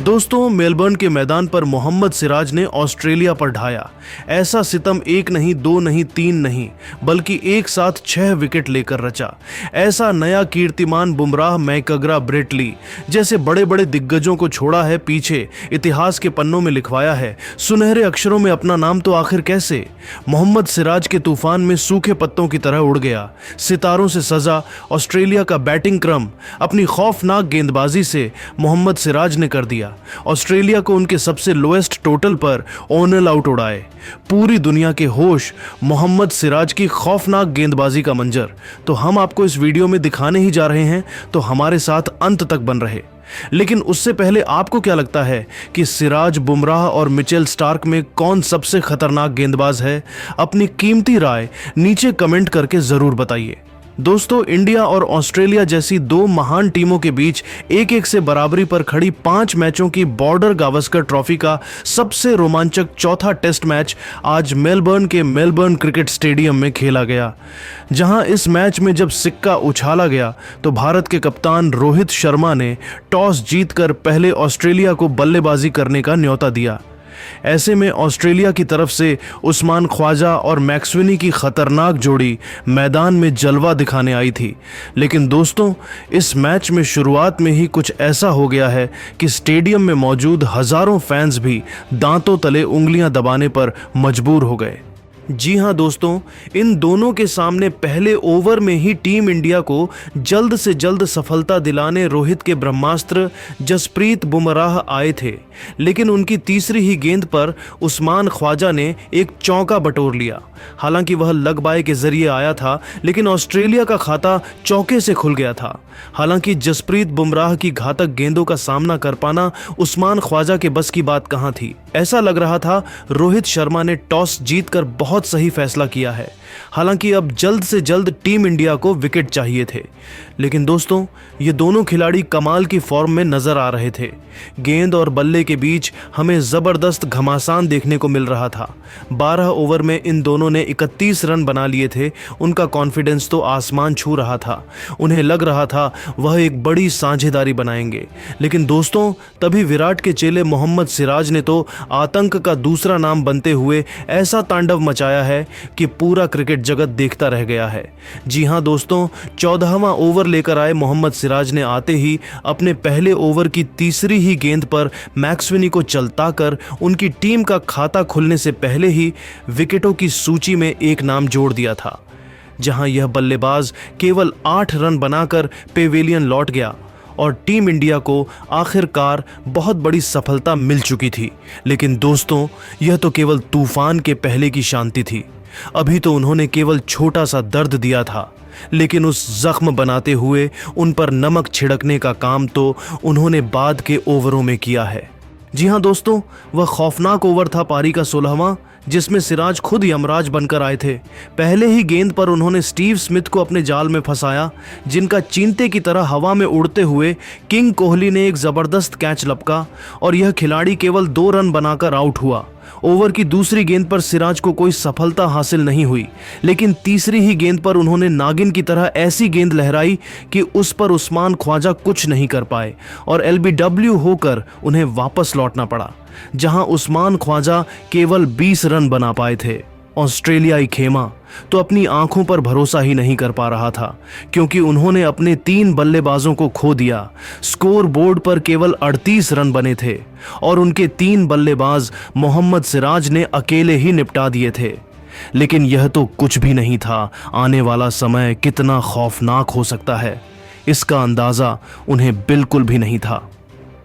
दोस्तों, मेलबर्न के मैदान पर मोहम्मद सिराज ने ऑस्ट्रेलिया पर ढाया। ऐसा सितम एक नहीं, दो नहीं, तीन नहीं, बल्कि एक साथ 6 विकेट लेकर रचा। ऐसा नया कीर्तिमान बुमराह, मैकग्रा, ब्रेट ली जैसे बड़े बड़े दिग्गजों को छोड़ा है पीछे, इतिहास के पन्नों में लिखवाया है। सुनहरे अक्षरों में अपना नाम तो आखिर कैसे? मोहम्मद सिराज के तूफान में सूखे पत्तों की तरह उड़ गया। सितारों से सजा ऑस्ट्रेलिया का बैटिंग क्रम अपनी खौफनाक गेंदबाजी से मोहम्मद सिराज ने कर दिया। ऑस्ट्रेलिया को उनके सबसे लोएस्ट टोटल पर ऑल आउट उड़ाए। पूरी दुनिया के होश मोहम्मद सिराज की खौफनाक गेंदबाजी का मंजर तो हम आपको इस वीडियो में दिखाने ही जा रहे हैं, तो हमारे साथ अंत तक बन रहे। लेकिन उससे पहले आपको क्या लगता है कि सिराज, बुमराह और मिचेल स्टार्क में कौन सबसे खतरनाक गेंदबाज है? अपनी कीमती राय नीचे कमेंट करके जरूर बताइए। दोस्तों, इंडिया और ऑस्ट्रेलिया जैसी दो महान टीमों के बीच 1-1 से बराबरी पर खड़ी 5 मैचों की बॉर्डर गावस्कर ट्रॉफी का सबसे रोमांचक चौथा टेस्ट मैच आज मेलबर्न के मेलबर्न क्रिकेट स्टेडियम में खेला गया। जहां इस मैच में जब सिक्का उछाला गया तो भारत के कप्तान रोहित शर्मा ने टॉस जीतकर पहले ऑस्ट्रेलिया को बल्लेबाजी करने का न्योता दिया। ऐसे में ऑस्ट्रेलिया की तरफ से उस्मान ख्वाजा और मैक्सवेनी की खतरनाक जोड़ी मैदान में जलवा दिखाने आई थी। लेकिन दोस्तों, इस मैच में शुरुआत में ही कुछ ऐसा हो गया है कि स्टेडियम में मौजूद हजारों फैंस भी दांतों तले उंगलियां दबाने पर मजबूर हो गए। जी हां दोस्तों, इन दोनों के सामने पहले ओवर में ही टीम इंडिया को जल्द से जल्द सफलता दिलाने रोहित के ब्रह्मास्त्र जसप्रीत बुमराह आए थे। लेकिन उनकी तीसरी ही गेंद पर उस्मान ख्वाजा ने एक चौका बटोर लिया। हालांकि वह लग बाय के जरिए आया था, लेकिन ऑस्ट्रेलिया का खाता चौके से खुल गया था। हालांकि जसप्रीत बुमराह की घातक गेंदों का सामना कर पाना उस्मान ख्वाजा के बस की बात कहां थी। ऐसा लग रहा था रोहित शर्मा ने टॉस जीतकर बहुत सही फैसला किया है। हालांकि अब जल्द से जल्द टीम इंडिया को विकेट चाहिए थे। लेकिन दोस्तों, ये दोनों खिलाड़ी कमाल की फॉर्म में नजर आ रहे थे। गेंद और बल्ले के बीच हमें जबरदस्त घमासान देखने को मिल रहा था। 12 ओवर में इन दोनों ने 31 रन बना लिए थे। उनका कॉन्फिडेंस तो आसमान छू रहा था। उन्हें लग रहा था वह एक बड़ी साझेदारी बनाएंगे। लेकिन दोस्तों, तभी विराट के चेले मोहम्मद सिराज ने तो आतंक का दूसरा नाम बनते हुए ऐसा तांडव मचाया है कि पूरा क्रिकेट जगत देखता रह गया है। जी हां दोस्तों, 14वां ओवर लेकर आए मोहम्मद सिराज ने आते ही अपने पहले ओवर की तीसरी ही गेंद पर मैक्सवेनी को चलता कर उनकी टीम का खाता खुलने से पहले ही विकेटों की सूची में एक नाम जोड़ दिया था। जहां यह बल्लेबाज केवल 8 रन बनाकर पेवेलियन लौट गया और टीम इंडिया को आखिरकार बहुत बड़ी सफलता मिल चुकी थी। लेकिन दोस्तों, यह तो केवल तूफान के पहले की शांति थी। अभी तो उन्होंने केवल छोटा सा दर्द दिया था, लेकिन उस जख्म बनाते हुए उन पर नमक छिड़कने का काम तो उन्होंने बाद के ओवरों में किया है। जी हां दोस्तों, वह खौफनाक ओवर था पारी का 16वां, जिसमें सिराज खुद यमराज बनकर आए थे। पहले ही गेंद पर उन्होंने स्टीव स्मिथ को अपने जाल में फंसाया, जिनका चींटे की तरह हवा में उड़ते हुए किंग कोहली ने एक जबरदस्त कैच लपका और यह खिलाड़ी केवल 2 रन बनाकर आउट हुआ। ओवर की दूसरी गेंद पर सिराज को कोई सफलता हासिल नहीं हुई, लेकिन तीसरी ही गेंद पर उन्होंने नागिन की तरह ऐसी गेंद लहराई कि उस पर उस्मान ख्वाजा कुछ नहीं कर पाए और LBW होकर उन्हें वापस लौटना पड़ा, जहां उस्मान ख्वाजा केवल 20 रन बना पाए थे। ऑस्ट्रेलियाई खेमा तो अपनी आंखों पर भरोसा ही नहीं कर पा रहा था, क्योंकि उन्होंने अपने 3 बल्लेबाजों को खो दिया। स्कोर बोर्ड पर केवल 38 रन बने थे और उनके 3 बल्लेबाज मोहम्मद सिराज ने अकेले ही निपटा दिए थे। लेकिन यह तो कुछ भी नहीं था। आने वाला समय कितना खौफनाक हो सकता है, इसका अंदाजा उन्हें बिल्कुल भी नहीं था।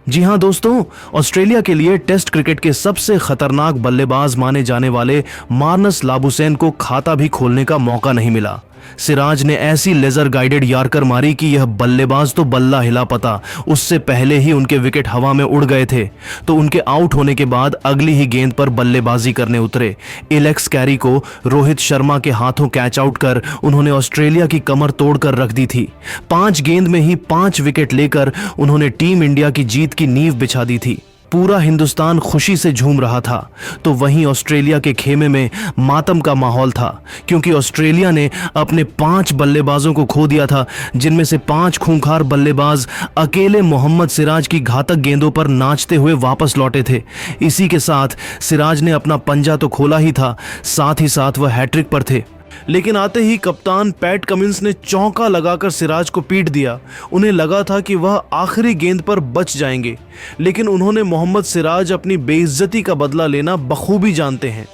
जी हां दोस्तों, ऑस्ट्रेलिया के लिए टेस्ट क्रिकेट के सबसे खतरनाक बल्लेबाज माने जाने वाले मार्नस लाबुसैन को खाता भी खोलने का मौका नहीं मिला। सिराज ने ऐसी लेजर गाइडेड यार्कर मारी कि यह बल्लेबाज तो बल्ला हिला पता। उससे पहले ही उनके विकेट हवा में उड़ गए थे, तो उनके आउट होने के बाद अगली ही गेंद पर बल्लेबाजी करने उतरे। एलेक्स कैरी को रोहित शर्मा के हाथों कैच आउट कर उन्होंने ऑस्ट्रेलिया की कमर तोड़कर रख दी थी। 5 गेंद में ही 5 विकेट लेकर उन्होंने टीम इंडिया की जीत की नींव बिछा दी थी। पूरा हिंदुस्तान खुशी से झूम रहा था, तो वहीं ऑस्ट्रेलिया के खेमे में मातम का माहौल था, क्योंकि ऑस्ट्रेलिया ने अपने 5 बल्लेबाजों को खो दिया था, जिनमें से 5 खूंखार बल्लेबाज अकेले मोहम्मद सिराज की घातक गेंदों पर नाचते हुए वापस लौटे थे। इसी के साथ सिराज ने अपना पंजा तो खोला ही था, साथ ही साथ वह हैट्रिक पर थे। लेकिन आते ही कप्तान पैट कमिंस ने चौका लगाकर सिराज को पीट दिया। उन्हें लगा था कि वह आखिरी गेंद पर बच जाएंगे, लेकिन उन्होंने मोहम्मद सिराज अपनी बेइज्जती का बदला लेना बखूबी जानते हैं।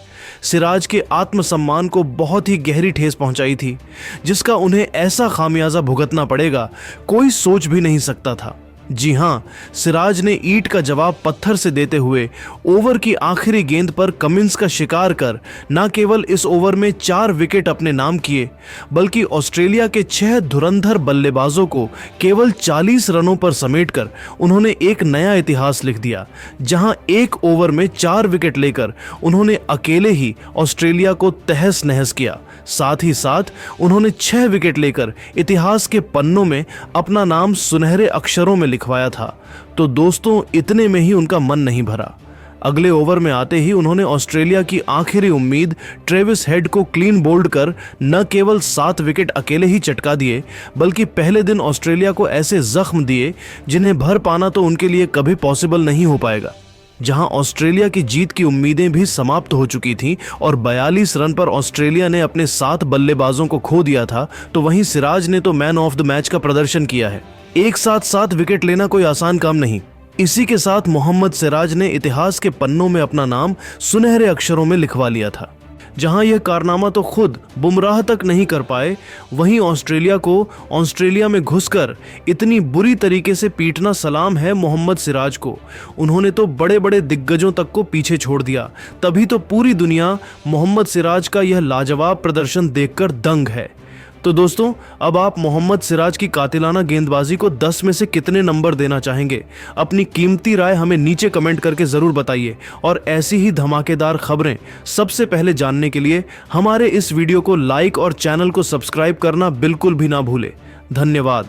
सिराज के आत्मसम्मान को बहुत ही गहरी ठेस पहुंचाई थी, जिसका उन्हें ऐसा खामियाजा भुगतना पड़ेगा कोई सोच भी नहीं सकता था। जी हां, सिराज ने ईंट का जवाब पत्थर से देते हुए ओवर की आखिरी गेंद पर कमिंस का शिकार कर न केवल इस ओवर में 4 विकेट अपने नाम किए, बल्कि ऑस्ट्रेलिया के 6 धुरंधर बल्लेबाजों को केवल 40 रनों पर समेटकर उन्होंने एक नया इतिहास लिख दिया, जहां एक ओवर में 4 विकेट लेकर उन्होंने अकेले ही ऑस्ट्रेलिया को तहस नहस किया। साथ ही साथ उन्होंने 6 विकेट लेकर इतिहास के पन्नों में अपना नाम सुनहरे अक्षरों में लिखवाया था। तो दोस्तों, इतने में ही उनका मन नहीं भरा। अगले ओवर में आते ही उन्होंने ऑस्ट्रेलिया की आखिरी उम्मीद ट्रेविस हेड को क्लीन बोल्ड कर न केवल 7 विकेट अकेले ही चटका दिए, बल्कि पहले दिन ऑस्ट्रेलिया को ऐसे जख्म दिए जिन्हें भर पाना तो उनके लिए कभी पॉसिबल नहीं हो पाएगा। जहां ऑस्ट्रेलिया की जीत की उम्मीदें भी समाप्त हो चुकी थीं और 42 रन पर ऑस्ट्रेलिया ने अपने 7 बल्लेबाजों को खो दिया था, तो वहीं सिराज ने तो मैन ऑफ द मैच का प्रदर्शन किया है। एक साथ 7 विकेट लेना कोई आसान काम नहीं। इसी के साथ मोहम्मद सिराज ने इतिहास के पन्नों में अपना नाम सुनहरे अक्षरों में लिखवा लिया था। जहां यह कारनामा तो खुद बुमराह तक नहीं कर पाए, वहीं ऑस्ट्रेलिया को ऑस्ट्रेलिया में घुसकर इतनी बुरी तरीके से पीटना सलाम है मोहम्मद सिराज को। उन्होंने तो बड़े बड़े दिग्गजों तक को पीछे छोड़ दिया। तभी तो पूरी दुनिया मोहम्मद सिराज का यह लाजवाब प्रदर्शन देखकर दंग है। तो दोस्तों, अब आप मोहम्मद सिराज की कातिलाना गेंदबाजी को 10 में से कितने नंबर देना चाहेंगे? अपनी कीमती राय हमें नीचे कमेंट करके ज़रूर बताइए। और ऐसी ही धमाकेदार खबरें सबसे पहले जानने के लिए हमारे इस वीडियो को लाइक और चैनल को सब्सक्राइब करना बिल्कुल भी ना भूलें। धन्यवाद।